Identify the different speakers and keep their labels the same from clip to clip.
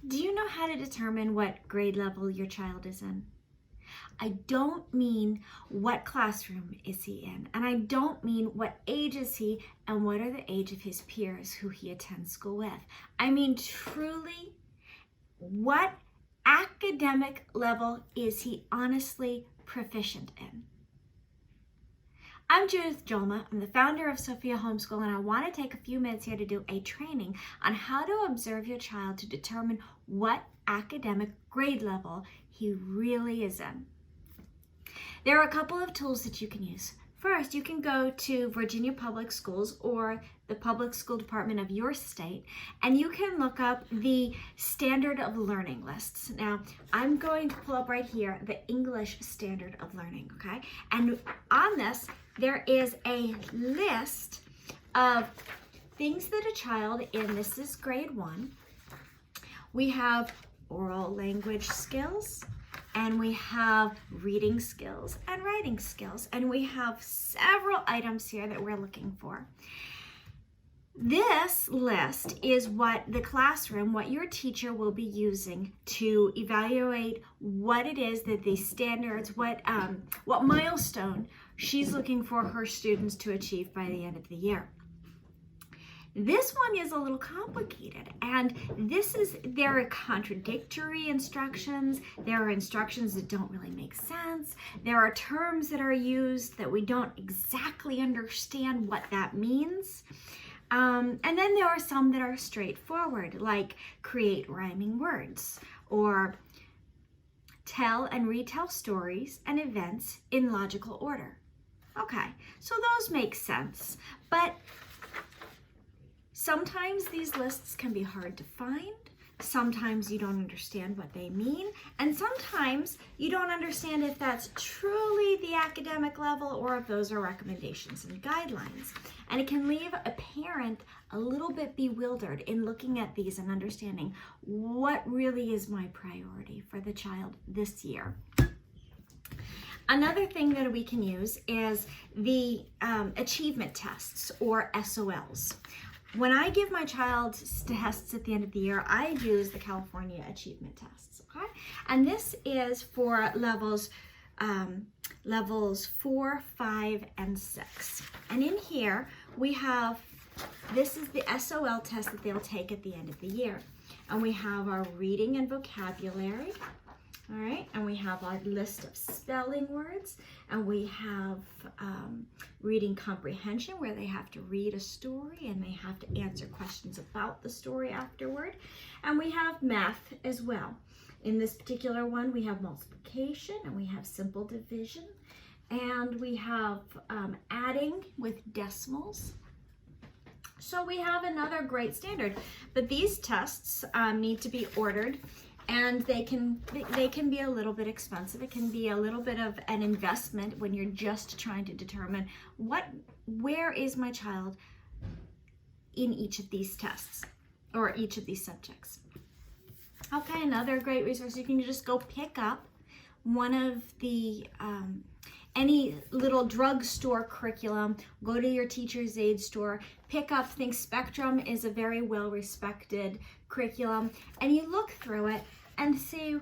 Speaker 1: Do you know how to determine what grade level your child is in? I don't mean what classroom is he in, and I don't mean what age is he and what are the age of his peers who he attends school with. I mean truly, what academic level is he honestly proficient in? I'm Judith Jolma. I'm the founder of Sophia Homeschool, and I want to take a few minutes here to do a training on how to observe your child to determine what academic grade level he really is in. There are a couple of tools that you can use. First, you can go to Virginia Public Schools or the public school department of your state, and you can look up the standard of learning lists. Now, I'm going to pull up right here the English standard of learning, okay? And on this, there is a list of things that a child in, this is grade 1, we have oral language skills, and we have reading skills and writing skills, and we have several items here that we're looking for. This list is what the classroom, what your teacher will be using to evaluate what it is that the standards, what milestone she's looking for her students to achieve by the end of the year. This one is a little complicated, and there are contradictory instructions. There are instructions that don't really make sense. There are terms that are used that we don't exactly understand what that means. And then there are some that are straightforward, like create rhyming words or tell and retell stories and events in logical order. Okay, so those make sense, but sometimes these lists can be hard to find. Sometimes you don't understand what they mean. And sometimes you don't understand if that's truly the academic level or if those are recommendations and guidelines. And it can leave a parent a little bit bewildered in looking at these and understanding what really is my priority for the child this year. Another thing that we can use is the achievement tests or SOLs. When I give my child tests at the end of the year, I use the California Achievement Tests, okay? And this is for levels 4, 5, and 6. And in here, we have, this is the SOL test that they'll take at the end of the year. And we have our reading and vocabulary, all right? And we have our list of spelling words, and we have reading comprehension, where they have to read a story and they have to answer questions about the story afterward. And we have math as well. In this particular one, we have multiplication, and we have simple division, and we have adding with decimals. So we have another great standard, but these tests need to be ordered, and they can be a little bit expensive. It can be a little bit of an investment when you're just trying to determine where is my child in each of these tests or each of these subjects. Okay, another great resource, you can just go pick up one of the any little drugstore curriculum, go to your teacher's aid store, pick up, think Spectrum is a very well-respected curriculum, and you look through it and see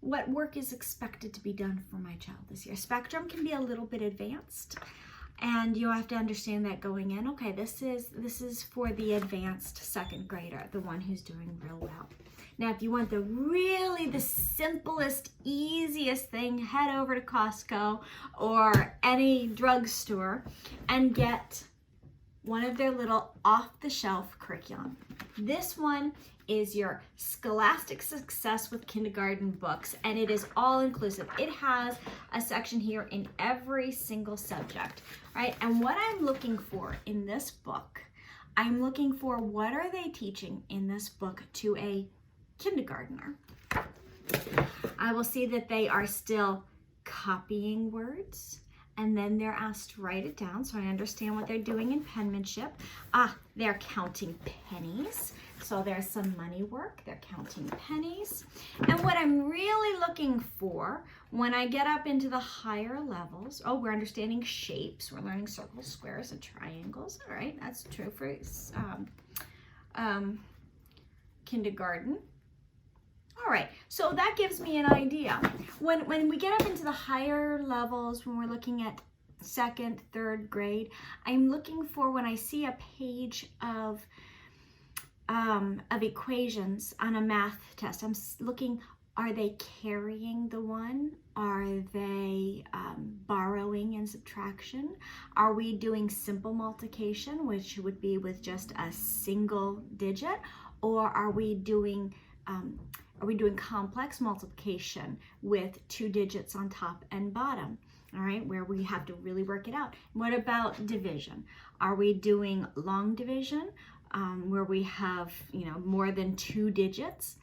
Speaker 1: what work is expected to be done for my child this year. Spectrum can be a little bit advanced, and you have to understand that going in. Okay, this is for the advanced second grader, the one who's doing real well. Now, if you want the simplest, easiest thing, head over to Costco or any drugstore and get one of their little off-the-shelf curriculum. This one is your Scholastic Success with Kindergarten books, and it is all inclusive. It has a section here in every single subject, right? And what I'm looking for in this book, I'm looking for what are they teaching in this book to a kindergartner. I will see that they are still copying words, and then they're asked to write it down, so I understand what they're doing in penmanship. They're counting pennies, so there's some money work. They're counting pennies. And what I'm really looking for when I get up into the higher levels, we're understanding shapes. We're learning circles, squares, and triangles. All right, that's true for kindergarten. All right, so that gives me an idea. When we get up into the higher levels, when we're looking at second, third grade, I'm looking for, when I see a page of equations on a math test, I'm looking, are they carrying the one? Are they borrowing in subtraction? Are we doing simple multiplication, which would be with just a single digit? Or are we doing complex multiplication with 2 digits on top and bottom? All right, where we have to really work it out. What about division? Are we doing long division, where we have, more than 2 digits?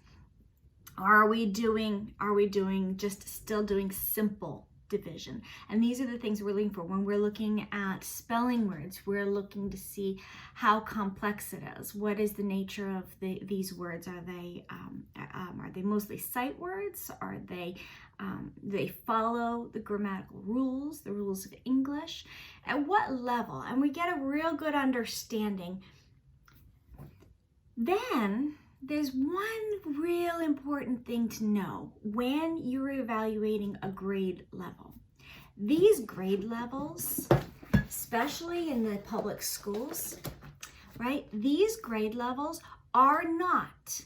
Speaker 1: Are we doing just still doing simple division? And these are the things we're looking for when we're looking at spelling words. We're looking to see how complex it is. What is the nature of these words? Are they mostly sight words? Are they follow the grammatical rules, the rules of English? At what level? And we get a real good understanding. Then there's one real important thing to know when you're evaluating a grade level. These grade levels, especially in the public schools, right? These grade levels are not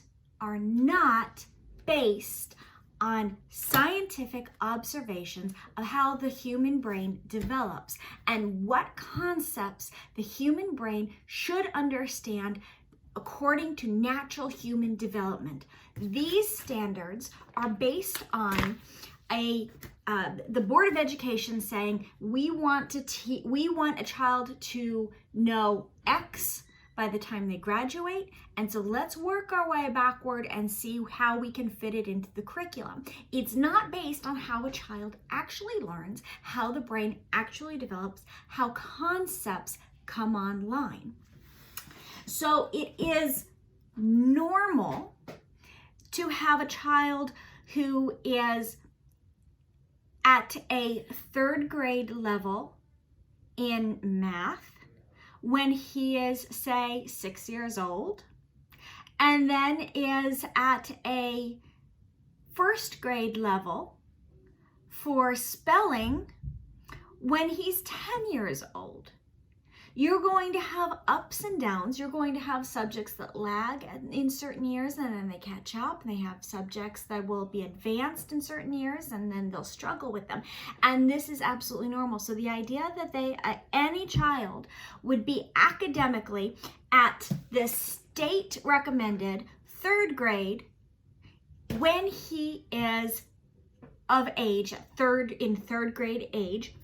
Speaker 1: based on scientific observations of how the human brain develops and what concepts the human brain should understand according to natural human development. These standards are based on the Board of Education saying we want a child to know X by the time they graduate, and so let's work our way backward and see how we can fit it into the curriculum. It's not based on how a child actually learns, how the brain actually develops, how concepts come online. So it is normal to have a child who is at a third grade level in math when he is, say, 6 years old, and then is at a first grade level for spelling when he's 10 years old. You're going to have ups and downs. You're going to have subjects that lag in certain years and then they catch up. They have subjects that will be advanced in certain years and then they'll struggle with them. And this is absolutely normal. So the idea that any child would be academically at the state recommended third grade when he is of age, in third grade age,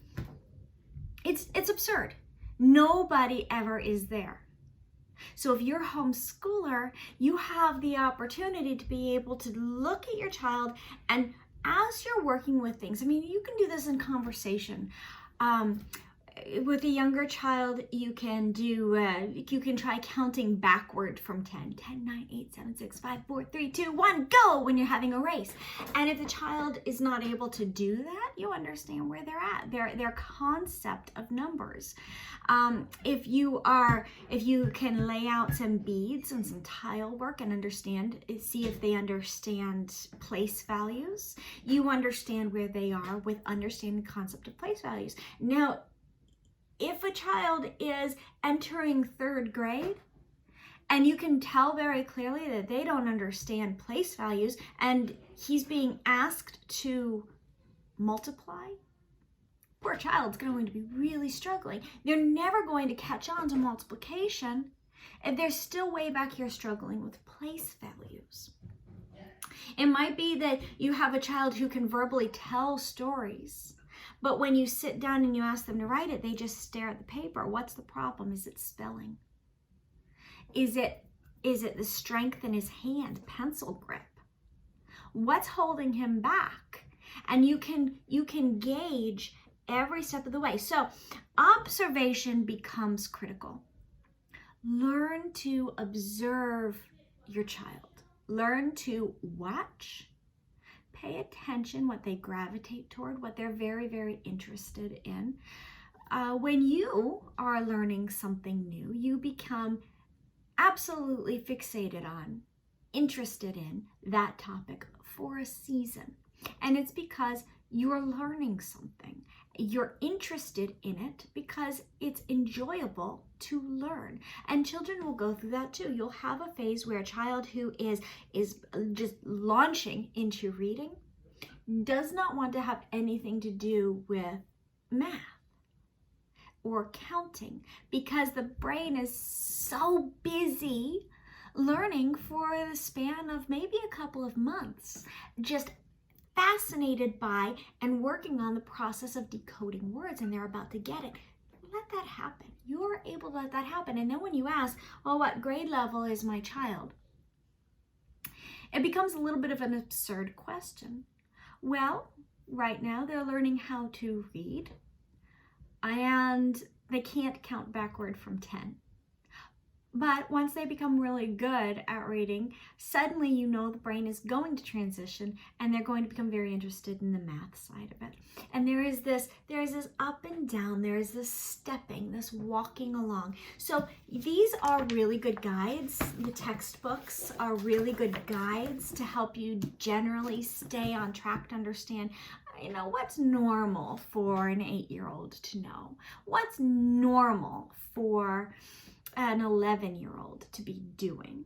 Speaker 1: it's absurd. Nobody ever is there. So if you're a homeschooler, you have the opportunity to be able to look at your child, and as you're working with things, you can do this in conversation. With a younger child, you can try counting backward from 10. 10, 9, 8, 7, 6, 5, 4, 3, 2, 1, go when you're having a race. And if the child is not able to do that, you understand where they're at, their concept of numbers. If you can lay out some beads and some tile work and see if they understand place values, you understand where they are with understanding the concept of place values. Now, if a child is entering third grade and you can tell very clearly that they don't understand place values and he's being asked to multiply, poor child's going to be really struggling. They're never going to catch on to multiplication if they're still way back here struggling with place values. It might be that you have a child who can verbally tell stories, but when you sit down and you ask them to write it, they just stare at the paper. What's the problem? Is it spelling? Is it the strength in his hand, pencil grip? What's holding him back? And you can gauge every step of the way. So observation becomes critical. Learn to observe your child. Learn to watch. Pay attention what they gravitate toward, what they're very, very interested in. When you are learning something new, you become absolutely fixated on interested in that topic for a season. And it's because you're learning something. You're interested in it because it's enjoyable to learn. And children will go through that too. You'll have a phase where a child who is just launching into reading does not want to have anything to do with math or counting because the brain is so busy learning for the span of maybe a couple of months, just fascinated by and working on the process of decoding words, and they're about to get it. Let that happen. You're able to let that happen. And then when you ask, well, what grade level is my child? It becomes a little bit of an absurd question. Well, right now they're learning how to read, and they can't count backward from 10. But once they become really good at reading, suddenly you know the brain is going to transition and they're going to become very interested in the math side of it. And there is this up and down, there is this stepping, this walking along. So these are really good guides. The textbooks are really good guides to help you generally stay on track to understand, you know, what's normal for an 8-year-old to know. What's normal for an 11-year-old to be doing,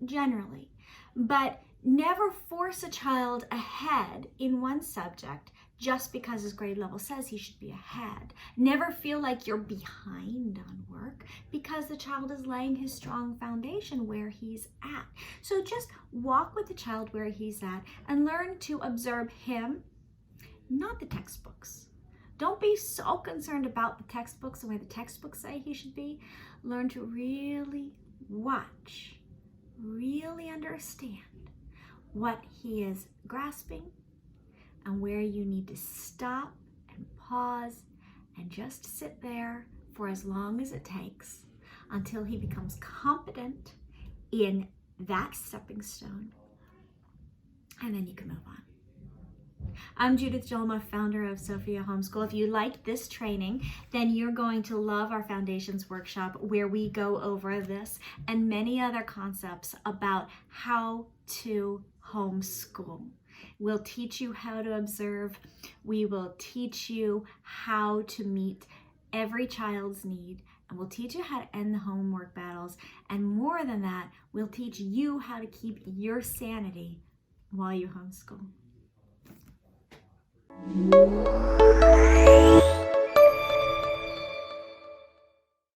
Speaker 1: generally. But never force a child ahead in one subject just because his grade level says he should be ahead. Never feel like you're behind on work because the child is laying his strong foundation where he's at. So just walk with the child where he's at and learn to observe him, not the textbooks. Don't be so concerned about the textbooks and where the textbooks say he should be. Learn to really watch, really understand what he is grasping and where you need to stop and pause and just sit there for as long as it takes until he becomes competent in that stepping stone. And then you can move on. I'm Judith Jolma, founder of Sophia Homeschool. If you liked this training, then you're going to love our Foundations Workshop where we go over this and many other concepts about how to homeschool. We'll teach you how to observe. We will teach you how to meet every child's need. And we'll teach you how to end the homework battles. And more than that, we'll teach you how to keep your sanity while you homeschool.